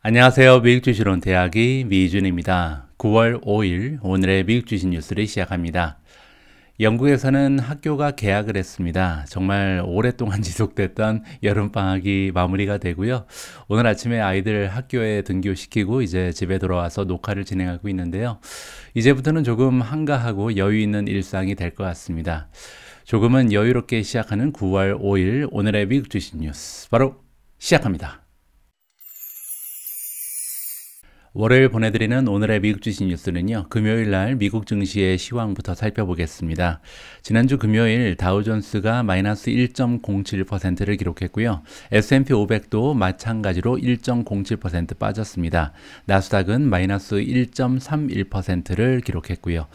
안녕하세요. 미국주식론 대학의 미준입니다. 9월 5일 오늘의 미국 주식 뉴스를 시작합니다. 영국에서는 학교가 개학을 했습니다. 정말 오랫동안 지속됐던 여름방학이 마무리가 되고요. 오늘 아침에 아이들 학교에 등교시키고 이제 집에 돌아와서 녹화를 진행하고 있는데요. 이제부터는 조금 한가하고 여유 있는 일상이 될 것 같습니다. 조금은 여유롭게 시작하는 9월 5일 오늘의 미국 주식 뉴스 바로 시작합니다. 월요일 보내드리는 오늘의 미국 주식 뉴스는요. 금요일날 미국 증시의 시황부터 살펴보겠습니다. 지난주 금요일 다우존스가 마이너스 1.07%를 기록했고요. S&P 500도 마찬가지로 1.07% 빠졌습니다. 나스닥은 마이너스 1.31%를 기록했고요.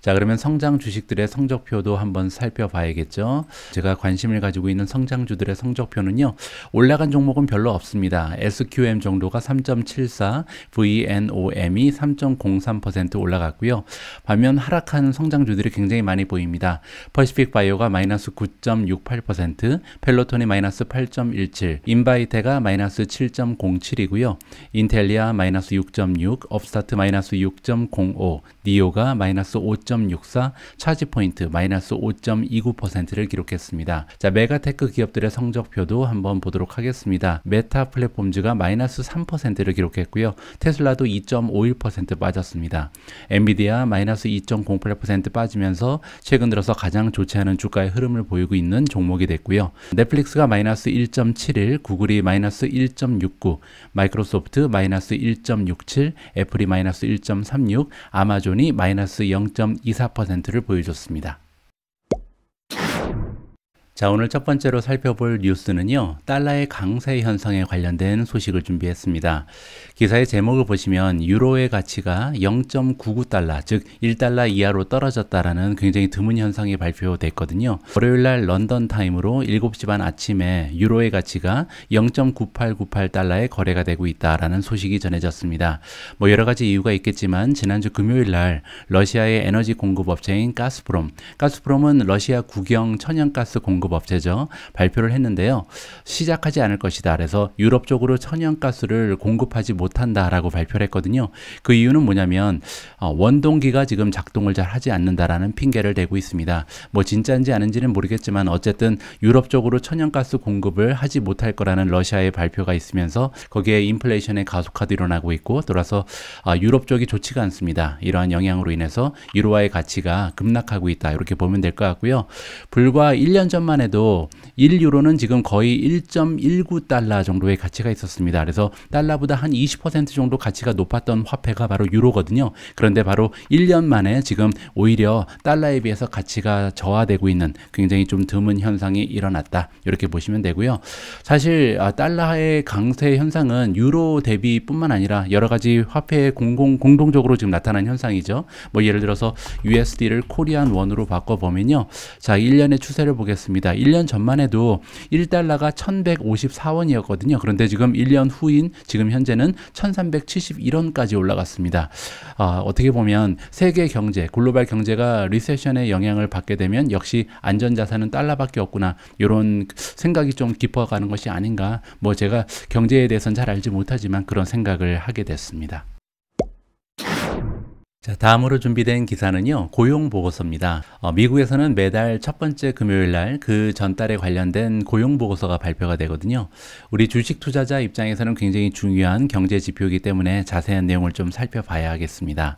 자, 그러면 성장 주식들의 성적표도 한번 살펴봐야겠죠. 제가 관심을 가지고 있는 성장주들의 성적표는요. 올라간 종목은 별로 없습니다. SQM 정도가 3.74, VNOM이 3.03% 올라갔고요. 반면 하락한 성장주들이 굉장히 많이 보입니다. 퍼시픽 바이오가 마이너스 9.68%, 펠로톤이 마이너스 8.17, 인바이테가 마이너스 7.07이고요. 인텔리아 마이너스 6.6, 업스타트 마이너스 6.05, 니오가 마이너스 5.64, 차지포인트 마이너스 5.29%를 기록했습니다. 자, 메가테크 기업들의 성적표도 한번 보도록 하겠습니다. 메타 플랫폼즈가 마이너스 3%를 기록했고요. 테슬라도 2.51% 빠졌습니다. 엔비디아 마이너스 2.08% 빠지면서 최근 들어서 가장 좋지 않은 주가의 흐름을 보이고 있는 종목이 됐고요. 넷플릭스가 마이너스 1.71, 구글이 마이너스 1.69, 마이크로소프트 마이너스 1.67, 애플이 마이너스 1.36, 아마존이 마이너스 0.24%를 보여줬습니다. 자, 오늘 첫 번째로 살펴볼 뉴스는요. 달러의 강세 현상에 관련된 소식을 준비했습니다. 기사의 제목을 보시면 유로의 가치가 0.99달러, 즉 1달러 이하로 떨어졌다라는 굉장히 드문 현상이 발표됐거든요. 월요일날 런던 타임으로 7시 반 아침에 유로의 가치가 0.9898달러에 거래가 되고 있다라는 소식이 전해졌습니다. 뭐 여러 가지 이유가 있겠지만 지난주 금요일날 러시아의 에너지 공급 업체인 가스프롬은 러시아 국영 천연가스 공급 업체죠. 발표를 했는데요. 시작하지 않을 것이다. 그래서 유럽 쪽으로 천연가스를 공급하지 못한다라고 발표를 했거든요. 그 이유는 뭐냐면 원동기가 지금 작동을 잘 하지 않는다라는 핑계를 대고 있습니다. 뭐 진짜인지 아닌지는 모르겠지만 어쨌든 유럽 쪽으로 천연가스 공급을 하지 못할 거라는 러시아의 발표가 있으면서 거기에 인플레이션의 가속화도 일어나고 있고 돌아서 유럽 쪽이 좋지가 않습니다. 이러한 영향으로 인해서 유로화의 가치가 급락하고 있다. 이렇게 보면 될 것 같고요. 불과 1년 전만 해도 1유로는 지금 거의 1.19달러 정도의 가치가 있었습니다. 그래서 달러보다 한 20% 정도 가치가 높았던 화폐가 바로 유로거든요. 그런데 바로 1년 만에 지금 오히려 달러에 비해서 가치가 저하되고 있는 굉장히 좀 드문 현상이 일어났다. 이렇게 보시면 되고요. 사실 달러의 강세 현상은 유로 대비뿐만 아니라 여러 가지 화폐의 공동적으로 지금 나타난 현상이죠. 뭐 예를 들어서 USD를 코리안 원으로 바꿔보면요. 자, 1년의 추세를 보겠습니다. 1년 전만 해도 1달러가 1154원이었거든요. 그런데 지금 1년 후인 지금 현재는 1371원까지 올라갔습니다. 어떻게 보면 세계 경제, 글로벌 경제가 리세션의 영향을 받게 되면 역시 안전자산은 달러밖에 없구나. 이런 생각이 좀 깊어가는 것이 아닌가. 뭐 제가 경제에 대해서는 잘 알지 못하지만 그런 생각을 하게 됐습니다. 자, 다음으로 준비된 기사는요. 고용보고서입니다. 미국에서는 매달 첫 번째 금요일날 그 전달에 관련된 고용보고서가 발표가 되거든요. 우리 주식 투자자 입장에서는 굉장히 중요한 경제 지표이기 때문에 자세한 내용을 좀 살펴봐야 하겠습니다.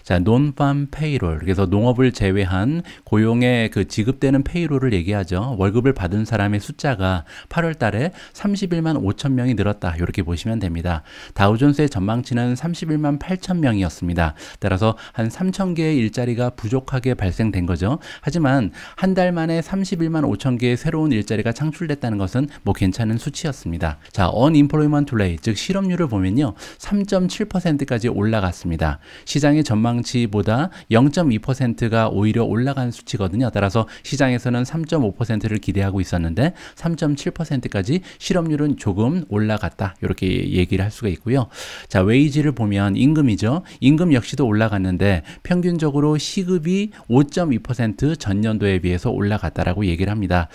자, 논팜 페이롤, 그래서 농업을 제외한 고용에 그 지급되는 페이롤을 얘기하죠. 월급을 받은 사람의 숫자가 8월 달에 31만 5천 명이 늘었다. 이렇게 보시면 됩니다. 다우존스의 전망치는 31만 8천 명이었습니다. 따라서 한 3천 개의 일자리가 부족하게 발생된 거죠. 하지만 한 달 만에 31만 5천 개의 새로운 일자리가 창출됐다는 것은 뭐 괜찮은 수치였습니다. 자, unemployment rate, 즉 실업률을 보면요. 3.7%까지 올라갔습니다. 시장의 전망치보다 0.2%가 오히려 올라간 수치거든요. 따라서 시장에서는 3.5%를 기대하고 있었는데 3.7%까지 실업률은 조금 올라갔다. 이렇게 얘기를 할 수가 있고요. 자, 웨이지를 보면 임금이죠. 임금 역시도 올라갔는데 올라갔는데 평균적으로 시급이 5.2% 전년도에 비해서 올라갔다라고 얘기를 합니다.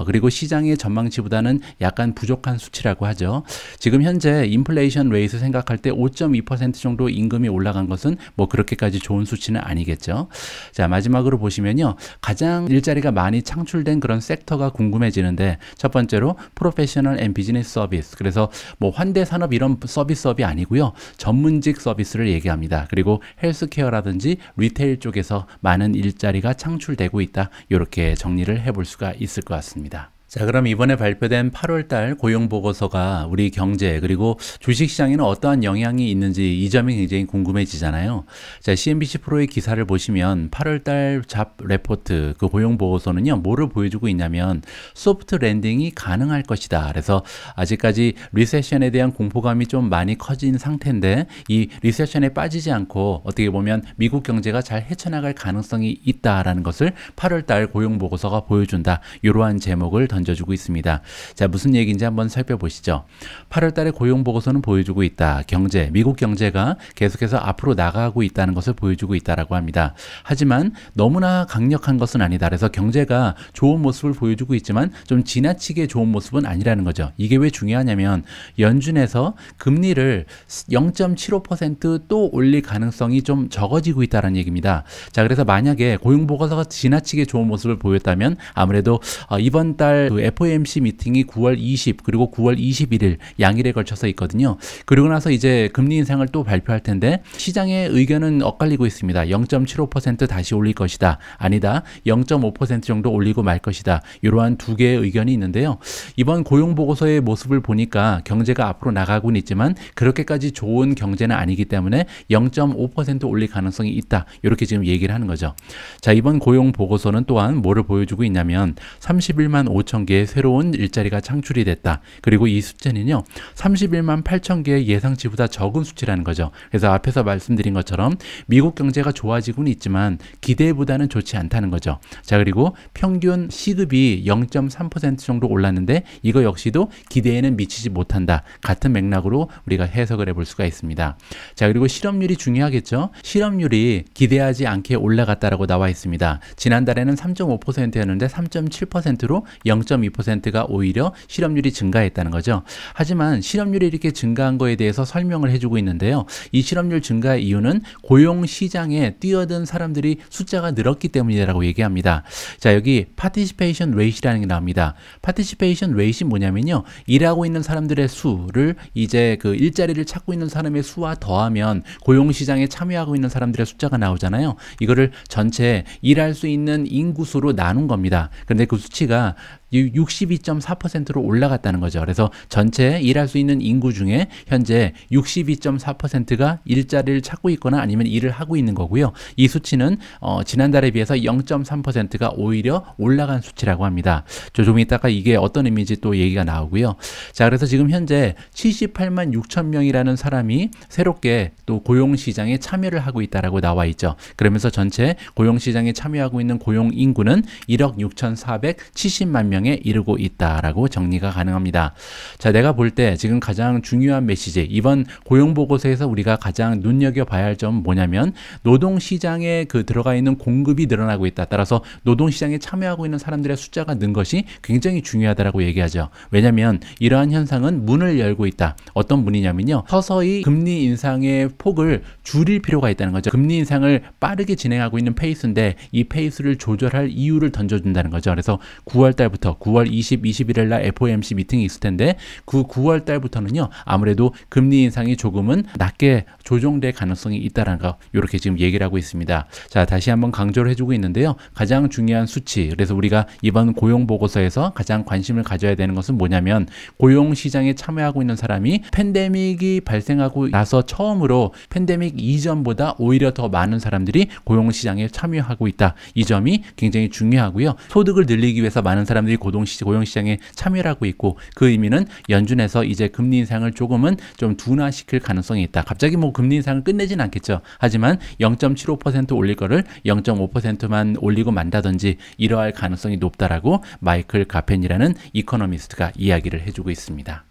그리고 시장의 전망치보다는 약간 부족한 수치라고 하죠. 지금 현재 인플레이션 레이트 생각할 때 5.2% 정도 임금이 올라간 것은 뭐 그렇게까지 좋은 수치는 아니겠죠. 자, 마지막으로 보시면요. 가장 일자리가 많이 창출된 그런 섹터가 궁금해지는데 첫 번째로 프로페셔널 앤 비즈니스 서비스. 그래서 뭐 환대 산업 이런 서비스업이 아니고요. 전문직 서비스를 얘기합니다. 그리고 헬스케어라든지 리테일 쪽에서 많은 일자리가 창출되고 있다. 이렇게 정리를 해볼 수가 있을 것 같습니다. 자, 그럼 이번에 발표된 8월달 고용보고서가 우리 경제 그리고 주식시장에는 어떠한 영향이 있는지 이 점이 굉장히 궁금해지잖아요. 자, CNBC 프로의 기사를 보시면 8월달 잡 레포트 그 고용보고서는요, 뭐를 보여주고 있냐면 소프트 랜딩이 가능할 것이다. 그래서 아직까지 리세션에 대한 공포감이 좀 많이 커진 상태인데 이 리세션에 빠지지 않고 어떻게 보면 미국 경제가 잘 헤쳐나갈 가능성이 있다라는 것을 8월달 고용보고서가 보여준다. 이러한 제목을 던져주고 있습니다. 자, 무슨 얘기인지 한번 살펴보시죠. 8월 달에 고용 보고서는 보여주고 있다. 경제, 미국 경제가 계속해서 앞으로 나가고 있다는 것을 보여주고 있다라고 합니다. 하지만 너무나 강력한 것은 아니다. 그래서 경제가 좋은 모습을 보여주고 있지만 좀 지나치게 좋은 모습은 아니라는 거죠. 이게 왜 중요하냐면 연준에서 금리를 0.75% 또 올릴 가능성이 좀 적어지고 있다는 얘기입니다. 자, 그래서 만약에 고용 보고서가 지나치게 좋은 모습을 보였다면 아무래도 이번 달 그 FOMC 미팅이 9월 20 그리고 9월 21일 양일에 걸쳐서 있거든요. 그리고 나서 이제 금리 인상을 또 발표할 텐데 시장의 의견은 엇갈리고 있습니다. 0.75% 다시 올릴 것이다. 아니다. 0.5% 정도 올리고 말 것이다. 이러한 두 개의 의견이 있는데요. 이번 고용보고서의 모습을 보니까 경제가 앞으로 나가고는 있지만 그렇게까지 좋은 경제는 아니기 때문에 0.5% 올릴 가능성이 있다. 이렇게 지금 얘기를 하는 거죠. 자, 이번 고용보고서는 또한 뭐를 보여주고 있냐면 31만 5천 개의 새로운 일자리가 창출이 됐다. 그리고 이 숫자는요, 31만 8천 개의 예상치보다 적은 수치라는 거죠. 그래서 앞에서 말씀드린 것처럼 미국 경제가 좋아지고는 있지만 기대보다는 좋지 않다는 거죠. 자, 그리고 평균 시급이 0.3% 정도 올랐는데 이거 역시도 기대에는 미치지 못한다. 같은 맥락으로 우리가 해석을 해볼 수가 있습니다. 자, 그리고 실업률이 중요하겠죠. 실업률이 기대하지 않게 올라갔다라고 나와 있습니다. 지난달에는 3.5%였는데 3.7%로 0.2%가 오히려 실업률이 증가했다는 거죠. 하지만 실업률이 이렇게 증가한 거에 대해서 설명을 해주고 있는데요. 이 실업률 증가의 이유는 고용 시장에 뛰어든 사람들이 숫자가 늘었기 때문이라고 얘기합니다. 자, 여기 participation rate이라는 게 나옵니다. participation rate이 뭐냐면요, 일하고 있는 사람들의 수를 이제 그 일자리를 찾고 있는 사람의 수와 더하면 고용 시장에 참여하고 있는 사람들의 숫자가 나오잖아요. 이거를 전체 일할 수 있는 인구수로 나눈 겁니다. 그런데 그 수치가 62.4%로 올라갔다는 거죠. 그래서 전체 일할 수 있는 인구 중에 현재 62.4%가 일자리를 찾고 있거나 아니면 일을 하고 있는 거고요. 이 수치는 지난달에 비해서 0.3%가 오히려 올라간 수치라고 합니다. 좀 이따가 이게 어떤 의미인지 또 얘기가 나오고요. 자, 그래서 지금 현재 78만 6천 명이라는 사람이 새롭게 또 고용시장에 참여를 하고 있다라고 나와 있죠. 그러면서 전체 고용시장에 참여하고 있는 고용 인구는 1억 6,470만 명 에 이르고 있다라고 정리가 가능합니다. 자, 내가 볼 때 지금 가장 중요한 메시지, 이번 고용보고서에서 우리가 가장 눈여겨봐야 할 점은 뭐냐면 노동시장에 들어가 있는 공급이 늘어나고 있다. 따라서 노동시장에 참여하고 있는 사람들의 숫자가 는 것이 굉장히 중요하다라고 얘기하죠. 왜냐하면 이러한 현상은 문을 열고 있다. 어떤 문이냐면요, 서서히 금리 인상의 폭을 줄일 필요가 있다는 거죠. 금리 인상을 빠르게 진행하고 있는 페이스인데 이 페이스를 조절할 이유를 던져준다는 거죠. 그래서 9월 달부터 9월 20, 21일 날 FOMC 미팅이 있을 텐데 그 9월 달부터는요, 아무래도 금리 인상이 조금은 낮게 조정될 가능성이 있다는 거, 이렇게 지금 얘기를 하고 있습니다. 자, 다시 한번 강조를 해주고 있는데요. 가장 중요한 수치, 그래서 우리가 이번 고용보고서에서 가장 관심을 가져야 되는 것은 뭐냐면 고용시장에 참여하고 있는 사람이 팬데믹이 발생하고 나서 처음으로 팬데믹 이전보다 오히려 더 많은 사람들이 고용시장에 참여하고 있다. 이 점이 굉장히 중요하고요. 소득을 늘리기 위해서 많은 사람들이 고용시장에 참여를 하고 있고, 그 의미는 연준에서 이제 금리 인상을 조금은 좀 둔화시킬 가능성이 있다. 갑자기 뭐 금리 인상을 끝내진 않겠죠. 하지만 0.75% 올릴 거를 0.5%만 올리고 만다든지 이러할 가능성이 높다라고 마이클 가펜이라는 이코노미스트가 이야기를 해주고 있습니다.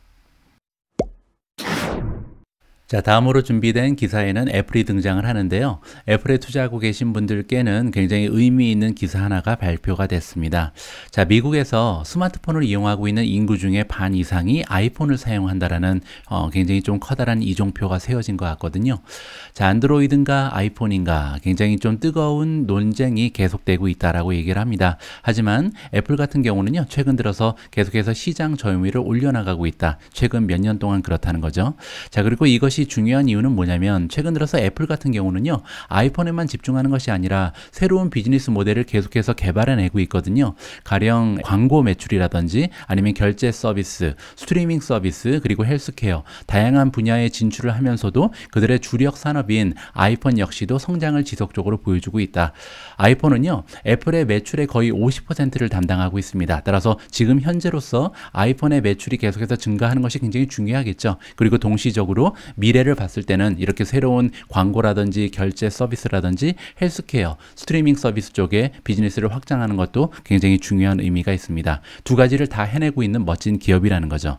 자, 다음으로 준비된 기사에는 애플이 등장을 하는데요. 애플에 투자하고 계신 분들께는 굉장히 의미 있는 기사 하나가 발표가 됐습니다. 자, 미국에서 스마트폰을 이용하고 있는 인구 중에 반 이상이 아이폰을 사용한다라는 굉장히 좀 커다란 이종표가 세워진 것 같거든요. 자, 안드로이드인가 아이폰인가 굉장히 좀 뜨거운 논쟁이 계속되고 있다라고 얘기를 합니다. 하지만 애플 같은 경우는요, 최근 들어서 계속해서 시장 점유율을 올려나가고 있다. 최근 몇 년 동안 그렇다는 거죠. 자, 그리고 이것이 중요한 이유는 뭐냐면 최근 들어서 애플 같은 경우는요, 아이폰에만 집중하는 것이 아니라 새로운 비즈니스 모델을 계속해서 개발해내고 있거든요. 가령 광고 매출이라든지 아니면 결제 서비스, 스트리밍 서비스, 그리고 헬스케어, 다양한 분야에 진출을 하면서도 그들의 주력 산업인 아이폰 역시도 성장을 지속적으로 보여주고 있다. 아이폰은요, 애플의 매출의 거의 50%를 담당하고 있습니다. 따라서 지금 현재로서 아이폰의 매출이 계속해서 증가하는 것이 굉장히 중요하겠죠. 그리고 동시적으로 미래를 봤을 때는 이렇게 새로운 광고라든지 결제 서비스라든지 헬스케어, 스트리밍 서비스 쪽에 비즈니스를 확장하는 것도 굉장히 중요한 의미가 있습니다. 두 가지를 다 해내고 있는 멋진 기업이라는 거죠.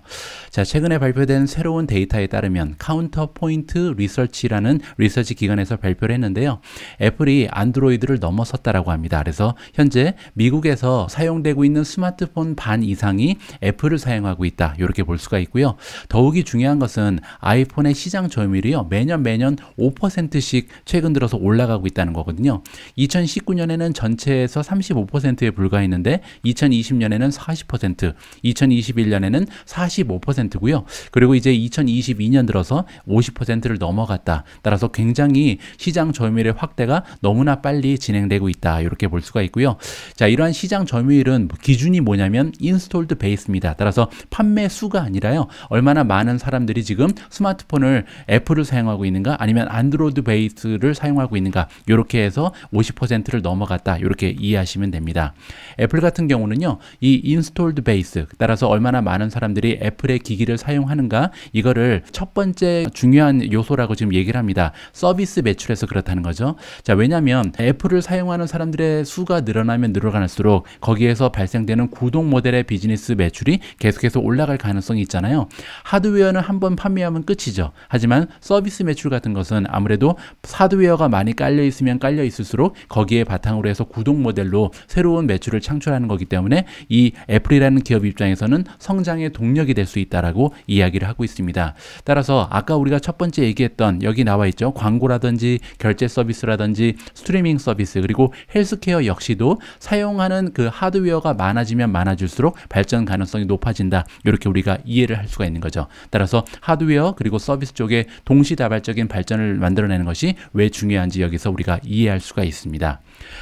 자, 최근에 발표된 새로운 데이터에 따르면 카운터 포인트 리서치라는 리서치 기관에서 발표를 했는데요. 애플이 안드로이드를 넘어섰다라고 합니다. 그래서 현재 미국에서 사용되고 있는 스마트폰 반 이상이 애플을 사용하고 있다. 이렇게 볼 수가 있고요. 더욱이 중요한 것은 아이폰의 시장 점유율이요, 매년 5%씩 최근 들어서 올라가고 있다는 거거든요. 2019년에는 전체에서 35%에 불과했는데 2020년에는 40%, 2021년에는 45%고요. 그리고 이제 2022년 들어서 50%를 넘어갔다. 따라서 굉장히 시장 점유율의 확대가 너무나 빨리 진행되고 있다. 이렇게 볼 수가 있고요. 자, 이러한 시장 점유율은 기준이 뭐냐면 인스톨드 베이스입니다. 따라서 판매 수가 아니라요, 얼마나 많은 사람들이 지금 스마트폰을 애플을 사용하고 있는가 아니면 안드로이드 베이스를 사용하고 있는가, 이렇게 해서 50%를 넘어갔다. 이렇게 이해하시면 됩니다. 애플 같은 경우는요, 이 인스톨드 베이스, 따라서 얼마나 많은 사람들이 애플의 기기를 사용하는가, 이거를 첫 번째 중요한 요소라고 지금 얘기를 합니다. 서비스 매출에서 그렇다는 거죠. 자, 왜냐하면 애플을 사용하는 사람들의 수가 늘어나면 늘어갈수록 거기에서 발생되는 구독 모델의 비즈니스 매출이 계속해서 올라갈 가능성이 있잖아요. 하드웨어는 한번 판매하면 끝이죠. 하지만 서비스 매출 같은 것은 아무래도 하드웨어가 많이 깔려 있으면 깔려 있을수록 거기에 바탕으로 해서 구독 모델로 새로운 매출을 창출하는 거기 때문에 이 애플이라는 기업 입장에서는 성장의 동력이 될 수 있다라고 이야기를 하고 있습니다. 따라서 아까 우리가 첫 번째 얘기했던, 여기 나와 있죠, 광고라든지 결제 서비스라든지 스트리밍 서비스, 그리고 헬스케어 역시도 사용하는 그 하드웨어가 많아지면 많아질수록 발전 가능성이 높아진다. 이렇게 우리가 이해를 할 수가 있는 거죠. 따라서 하드웨어 그리고 서비스 쪽에 동시다발적인 발전을 만들어내는 것이 왜 중요한지 여기서 우리가 이해할 수가 있습니다.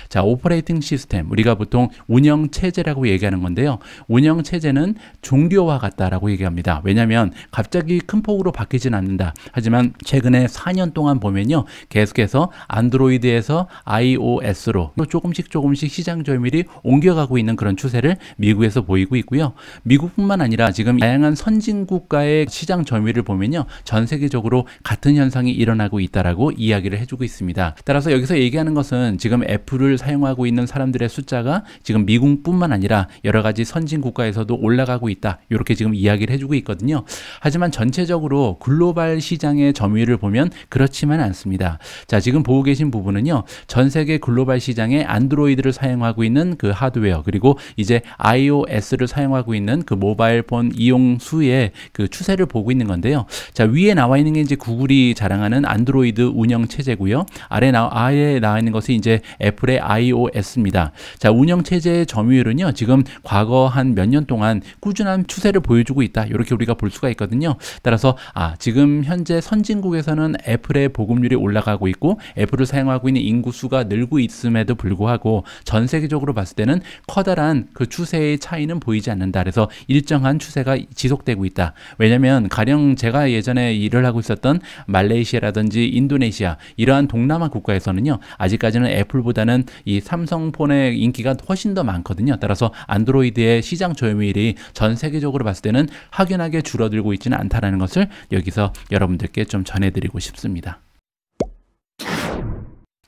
자, 오퍼레이팅 시스템, 우리가 보통 운영 체제라고 얘기하는 건데요. 운영 체제는 종교와 같다라고 얘기합니다. 왜냐하면 갑자기 큰 폭으로 바뀌진 않는다. 하지만 최근에 4년 동안 보면요, 계속해서 안드로이드에서 iOS로 조금씩 시장 점유율이 옮겨가고 있는 그런 추세를 미국에서 보이고 있고요. 미국뿐만 아니라 지금 다양한 선진 국가의 시장 점유율을 보면요, 전 세계적으로 같은 현상이 일어나고 있다라고 이야기를 해주고 있습니다. 따라서 여기서 얘기하는 것은 지금 애플을 사용하고 있는 사람들의 숫자가 지금 미국뿐만 아니라 여러 가지 선진 국가에서도 올라가고 있다. 이렇게 지금 이야기를 해주고 있거든요. 하지만 전체적으로 글로벌 시장의 점유율을 보면 그렇지만 않습니다. 자, 지금 보고 계신 부분은요, 전 세계 글로벌 시장에 안드로이드를 사용하고 있는 그 하드웨어, 그리고 이제 iOS를 사용하고 있는 그 모바일 폰 이용 수의 그 추세를 보고 있는 건데요. 자, 위에 나와 있는 게 이제 구글이 자랑하는 안드로이드 운영 체제고요. 아래에 나와 있는 것이 이제 애플의 iOS입니다. 자, 운영 체제의 점유율은요, 지금 과거 한 몇 년 동안 꾸준한 추세를 보여주고 있다. 이렇게 우리가 볼 수가 있거든요. 따라서 지금 현재 선진국에서는 애플의 보급률이 올라가고 있고 애플을 사용하고 있는 인구 수가 늘고 있음에도 불구하고 전 세계적으로 봤을 때는 커다란 그 추세의 차이는 보이지 않는다. 그래서 일정한 추세가 지속되고 있다. 왜냐하면 가령 제가 예전에 일을 하고 있었던 말레이시아라든지 인도네시아, 이러한 동남아 국가에서는요, 아직까지는 애플보다는 이 삼성폰의 인기가 훨씬 더 많거든요. 따라서 안드로이드의 시장 점유율이 전 세계적으로 봤을 때는 확연하게 줄어들고 있지는 않다라는 것을 여기서 여러분들께 좀 전해드리고 싶습니다.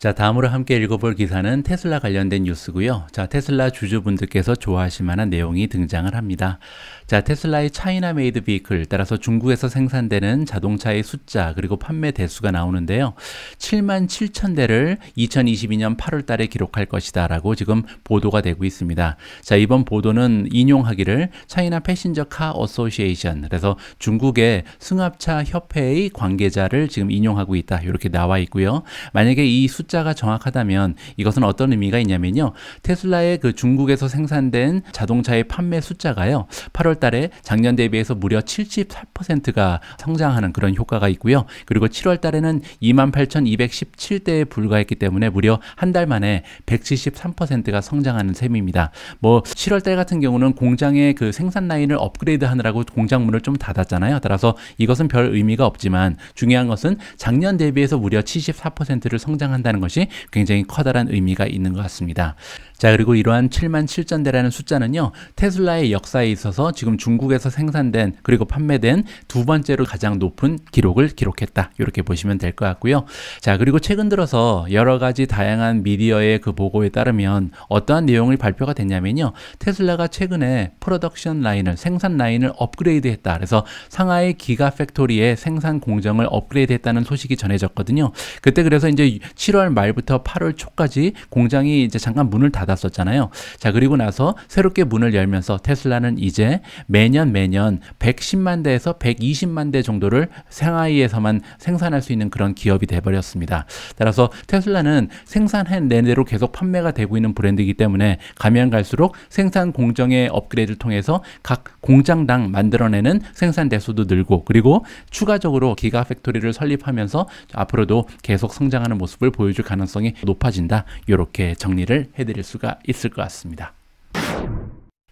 자, 다음으로 함께 읽어볼 기사는 테슬라 관련된 뉴스고요. 자, 테슬라 주주분들께서 좋아하실 만한 내용이 등장을 합니다. 자, 테슬라의 차이나 메이드 비클, 따라서 중국에서 생산되는 자동차의 숫자 그리고 판매 대수가 나오는데요. 7만 7천 대를 2022년 8월 달에 기록할 것이다 라고 지금 보도가 되고 있습니다. 자, 이번 보도는 인용하기를 차이나 패신저 카 어소시에이션, 그래서 중국의 승합차 협회의 관계자를 지금 인용하고 있다, 이렇게 나와 있고요. 만약에 이 숫자가 정확하다면 이것은 어떤 의미가 있냐면요. 테슬라의 그 중국에서 생산된 자동차의 판매 숫자가요. 8월 달에 작년 대비해서 무려 74%가 성장하는 그런 효과가 있고요. 그리고 7월 달에는 28,217대에 불과했기 때문에 무려 한 달 만에 173%가 성장하는 셈입니다. 뭐 7월 달 같은 경우는 공장의 그 생산 라인을 업그레이드 하느라고 공장 문을 좀 닫았잖아요. 따라서 이것은 별 의미가 없지만 중요한 것은 작년 대비해서 무려 74%를 성장한다는 것이 굉장히 커다란 의미가 있는 것 같습니다. 자, 그리고 이러한 7만 7천 대라는 숫자는요, 테슬라의 역사에 있어서 지금 중국에서 생산된 그리고 판매된 두 번째로 가장 높은 기록을 기록했다, 이렇게 보시면 될 것 같고요. 자, 그리고 최근 들어서 여러 가지 다양한 미디어의 그 보고에 따르면 어떠한 내용이 발표가 됐냐면요, 테슬라가 최근에 프로덕션 라인을, 생산 라인을 업그레이드 했다, 그래서 상하이 기가 팩토리의 생산 공정을 업그레이드 했다는 소식이 전해졌거든요. 그때 그래서 이제 7월 말부터 8월 초까지 공장이 이제 잠깐 문을 닫았었잖아요. 자, 그리고 나서 새롭게 문을 열면서 테슬라는 이제 매년 110만 대에서 120만 대 정도를 상하이에서만 생산할 수 있는 그런 기업이 돼버렸습니다. 따라서 테슬라는 생산한 내내로 계속 판매가 되고 있는 브랜드이기 때문에 가면 갈수록 생산 공정의 업그레이드를 통해서 각 공장당 만들어내는 생산 대수도 늘고, 그리고 추가적으로 기가 팩토리를 설립하면서 앞으로도 계속 성장하는 모습을 보여줄 가능성이 높아진다, 이렇게 정리를 해드릴 수가 있을 것 같습니다.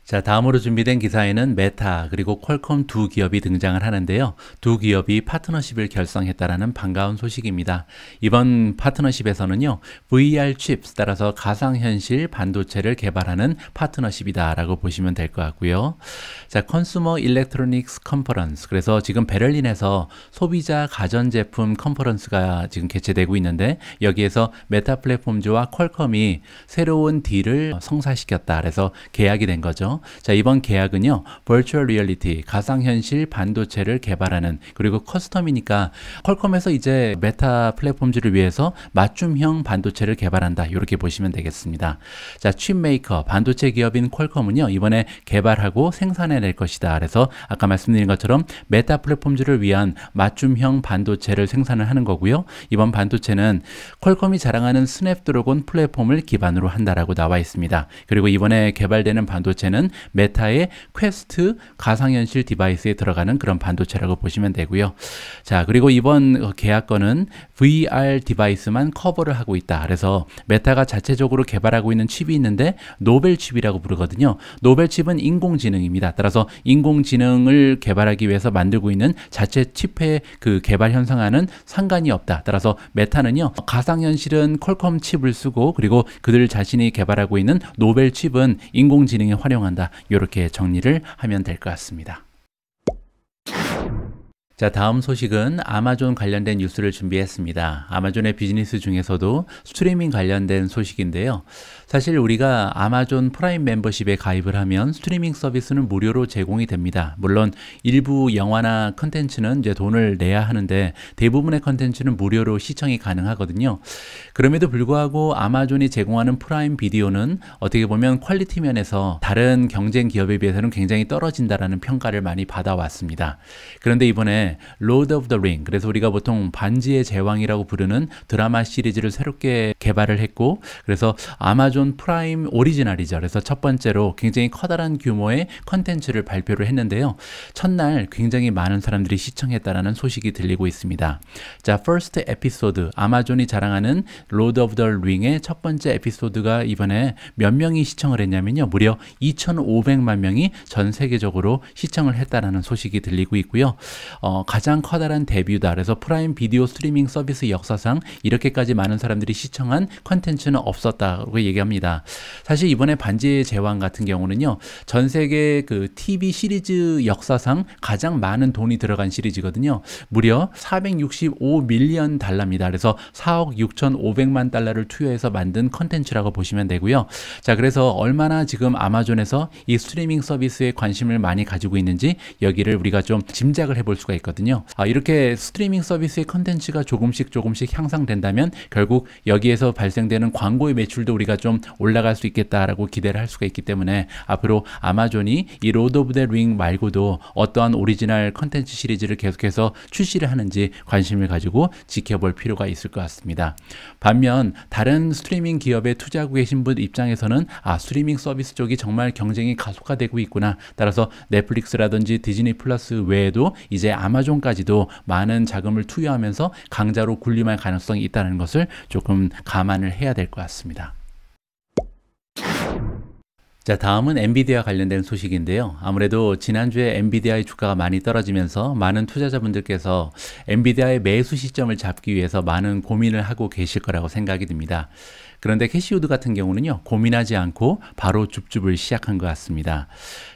자, 다음으로 준비된 기사에는 메타 그리고 퀄컴 두 기업이 등장을 하는데요. 두 기업이 파트너십을 결성했다라는 반가운 소식입니다. 이번 파트너십에서는요, VR 칩스, 따라서 가상현실 반도체를 개발하는 파트너십이다 라고 보시면 될 것 같고요. 자, 컨슈머 일렉트로닉스 컨퍼런스, 그래서 지금 베를린에서 소비자 가전제품 컨퍼런스가 지금 개최되고 있는데, 여기에서 메타 플랫폼즈와 퀄컴이 새로운 딜을 성사시켰다, 그래서 계약이 된 거죠. 자, 이번 계약은요, 버추얼 리얼리티, 가상현실 반도체를 개발하는, 그리고 커스텀이니까 퀄컴에서 이제 메타 플랫폼즈를 위해서 맞춤형 반도체를 개발한다, 이렇게 보시면 되겠습니다. 자, 칩 메이커, 반도체 기업인 퀄컴은요, 이번에 개발하고 생산해낼 것이다. 그래서 아까 말씀드린 것처럼 메타 플랫폼즈를 위한 맞춤형 반도체를 생산을 하는 거고요. 이번 반도체는 퀄컴이 자랑하는 스냅드래곤 플랫폼을 기반으로 한다라고 나와 있습니다. 그리고 이번에 개발되는 반도체는 메타의 퀘스트 가상현실 디바이스에 들어가는 그런 반도체라고 보시면 되고요. 자, 그리고 이번 계약건은 VR 디바이스만 커버를 하고 있다. 그래서 메타가 자체적으로 개발하고 있는 칩이 있는데 노벨 칩이라고 부르거든요. 노벨 칩은 인공지능입니다. 따라서 인공지능을 개발하기 위해서 만들고 있는 자체 칩의 그 개발 현상과는 상관이 없다. 따라서 메타는요, 가상현실은 퀄컴 칩을 쓰고, 그리고 그들 자신이 개발하고 있는 노벨 칩은 인공지능에 활용한다, 이렇게 정리를 하면 될 것 같습니다. 자, 다음 소식은 아마존 관련된 뉴스를 준비했습니다. 아마존의 비즈니스 중에서도 스트리밍 관련된 소식인데요. 사실 우리가 아마존 프라임 멤버십에 가입을 하면 스트리밍 서비스는 무료로 제공이 됩니다. 물론 일부 영화나 컨텐츠는 이제 돈을 내야 하는데 대부분의 컨텐츠는 무료로 시청이 가능하거든요. 그럼에도 불구하고 아마존이 제공하는 프라임 비디오는 어떻게 보면 퀄리티 면에서 다른 경쟁 기업에 비해서는 굉장히 떨어진다라는 평가를 많이 받아왔습니다. 그런데 이번에 로드 오브 더 링, 그래서 우리가 보통 반지의 제왕이라고 부르는 드라마 시리즈를 새롭게 개발을 했고, 그래서 아마존 프라임 오리지널이죠. 그래서 첫 번째로 굉장히 커다란 규모의 컨텐츠를 발표를 했는데요. 첫날 굉장히 많은 사람들이 시청했다라는 소식이 들리고 있습니다. 자, 퍼스트 에피소드, 아마존이 자랑하는 로드 오브 더 링의 첫 번째 에피소드가 이번에 몇 명이 시청을 했냐면요, 무려 2,500만 명이 전 세계적으로 시청을 했다라는 소식이 들리고 있고요. 가장 커다란 데뷔다. 그래서 프라임 비디오 스트리밍 서비스 역사상 이렇게까지 많은 사람들이 시청한 컨텐츠는 없었다고 얘기하면 합니다. 사실 이번에 반지의 제왕 같은 경우는요, 전 세계 그 TV 시리즈 역사상 가장 많은 돈이 들어간 시리즈거든요. 무려 465밀리언 달러입니다. 그래서 4억 6,500만 달러를 투여해서 만든 컨텐츠라고 보시면 되고요. 자, 그래서 얼마나 지금 아마존에서 이 스트리밍 서비스에 관심을 많이 가지고 있는지 여기를 우리가 좀 짐작을 해볼 수가 있거든요. 이렇게 스트리밍 서비스의 컨텐츠가 조금씩 향상된다면 결국 여기에서 발생되는 광고의 매출도 우리가 좀 올라갈 수 있겠다라고 기대를 할 수가 있기 때문에 앞으로 아마존이 이 로드 오브 더 링 말고도 어떠한 오리지널 컨텐츠 시리즈를 계속해서 출시를 하는지 관심을 가지고 지켜볼 필요가 있을 것 같습니다. 반면 다른 스트리밍 기업에 투자하고 계신 분 입장에서는 스트리밍 서비스 쪽이 정말 경쟁이 가속화되고 있구나. 따라서 넷플릭스라든지 디즈니 플러스 외에도 이제 아마존까지도 많은 자금을 투여하면서 강자로 군림할 가능성이 있다는 것을 조금 감안을 해야 될 것 같습니다. 자, 다음은 엔비디아 관련된 소식인데요. 아무래도 지난주에 엔비디아의 주가가 많이 떨어지면서 많은 투자자분들께서 엔비디아의 매수 시점을 잡기 위해서 많은 고민을 하고 계실 거라고 생각이 듭니다. 그런데 캐시우드 같은 경우는요, 고민하지 않고 바로 줍줍을 시작한 것 같습니다.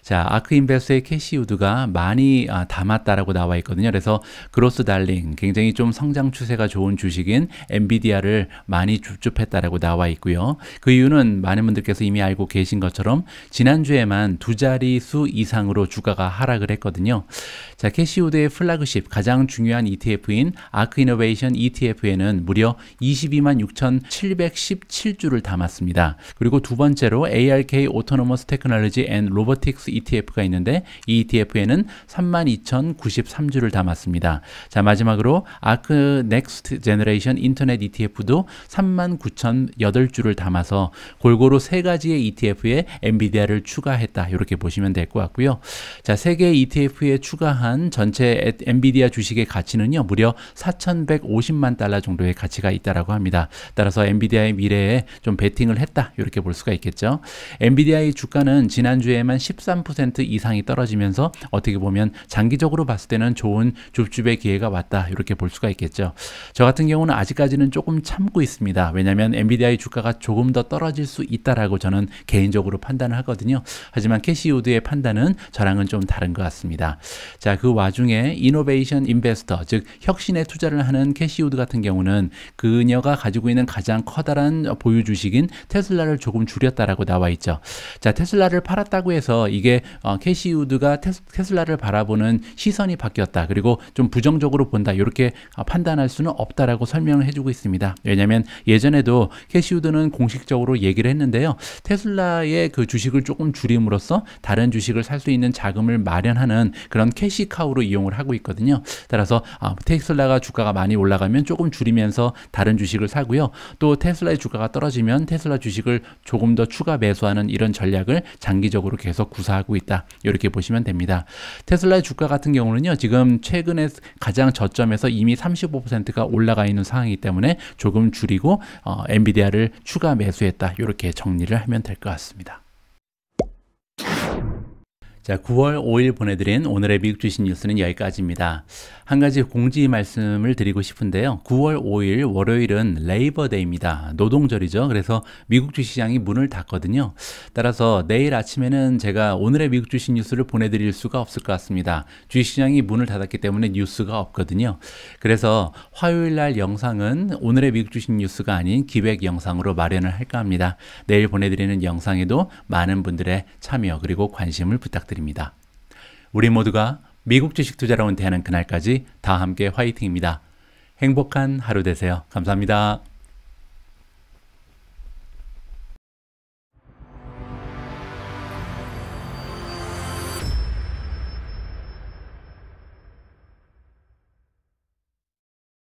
자, 아크인베스트의 캐시우드가 많이 담았다라고 나와 있거든요. 그래서 그로스 달링, 굉장히 좀 성장 추세가 좋은 주식인 엔비디아를 많이 줍줍했다라고 나와 있고요. 그 이유는 많은 분들께서 이미 알고 계신 것처럼 지난주에만 두 자릿수 이상으로 주가가 하락을 했거든요. 자, 캐시우드의 플래그십 가장 중요한 ETF인 아크 이노베이션 ETF에는 무려 22만 6,717주를 담았습니다. 그리고 두 번째로 ARK Autonomous Technology and Robotics ETF가 있는데 이 ETF에는 32,093주를 담았습니다. 자, 마지막으로 아크 넥스트 제너레이션 인터넷 ETF도 39,008주를 담아서 골고루 세 가지의 ETF에 엔비디아를 추가했다. 이렇게 보시면 될 것 같고요. 자, 세 개의 ETF에 추가한 전체 엔비디아 주식의 가치는요, 무려 4,150만 달러 정도의 가치가 있다라고 합니다. 따라서 엔비디아의 미래에 좀 베팅을 했다. 이렇게 볼 수가 있겠죠. 엔비디아의 주가는 지난주에만 13% 이상이 떨어지면서 어떻게 보면 장기적으로 봤을 때는 좋은 줍줍의 기회가 왔다. 이렇게 볼 수가 있겠죠. 저 같은 경우는 아직까지는 조금 참고 있습니다. 왜냐하면 엔비디아의 주가가 조금 더 떨어질 수 있다라고 저는 개인적으로 판단을 하거든요. 하지만 캐시우드의 판단은 저랑은 좀 다른 것 같습니다. 자, 그 와중에 이노베이션 인베스터, 즉 혁신에 투자를 하는 캐시우드 같은 경우는 그녀가 가지고 있는 가장 커다란 보유 주식인 테슬라를 조금 줄였다라고 나와 있죠. 자, 테슬라를 팔았다고 해서 이게 캐시우드가 테슬라를 바라보는 시선이 바뀌었다. 그리고 좀 부정적으로 본다. 이렇게 판단할 수는 없다라고 설명을 해주고 있습니다. 왜냐하면 예전에도 캐시우드는 공식적으로 얘기를 했는데요. 테슬라의 그 주식을 조금 줄임으로써 다른 주식을 살 수 있는 자금을 마련하는 그런 캐시카우로 이용을 하고 있거든요. 따라서 테슬라가 주가가 많이 올라가면 조금 줄이면서 다른 주식을 사고요. 또 테슬라의 주가가 떨어지면 테슬라 주식을 조금 더 추가 매수하는 이런 전략을 장기적으로 계속 구사하고 있다. 이렇게 보시면 됩니다. 테슬라의 주가 같은 경우는요, 지금 최근에 가장 저점에서 이미 35%가 올라가 있는 상황이기 때문에 조금 줄이고 엔비디아를 추가 매수했다. 이렇게 정리를 하면 될 것 같습니다. 자, 9월 5일 보내드린 오늘의 미국 주식 뉴스는 여기까지입니다. 한 가지 공지 말씀을 드리고 싶은데요. 9월 5일 월요일은 레이버데이입니다. 노동절이죠. 그래서 미국 주식시장이 문을 닫거든요. 따라서 내일 아침에는 제가 오늘의 미국 주식 뉴스를 보내드릴 수가 없을 것 같습니다. 주식시장이 문을 닫았기 때문에 뉴스가 없거든요. 그래서 화요일 날 영상은 오늘의 미국 주식 뉴스가 아닌 기획 영상으로 마련을 할까 합니다. 내일 보내드리는 영상에도 많은 분들의 참여 그리고 관심을 부탁드립니다. 우리 모두가 미국 주식 투자로 은퇴하는 그날까지 다 함께 화이팅입니다. 행복한 하루 되세요. 감사합니다.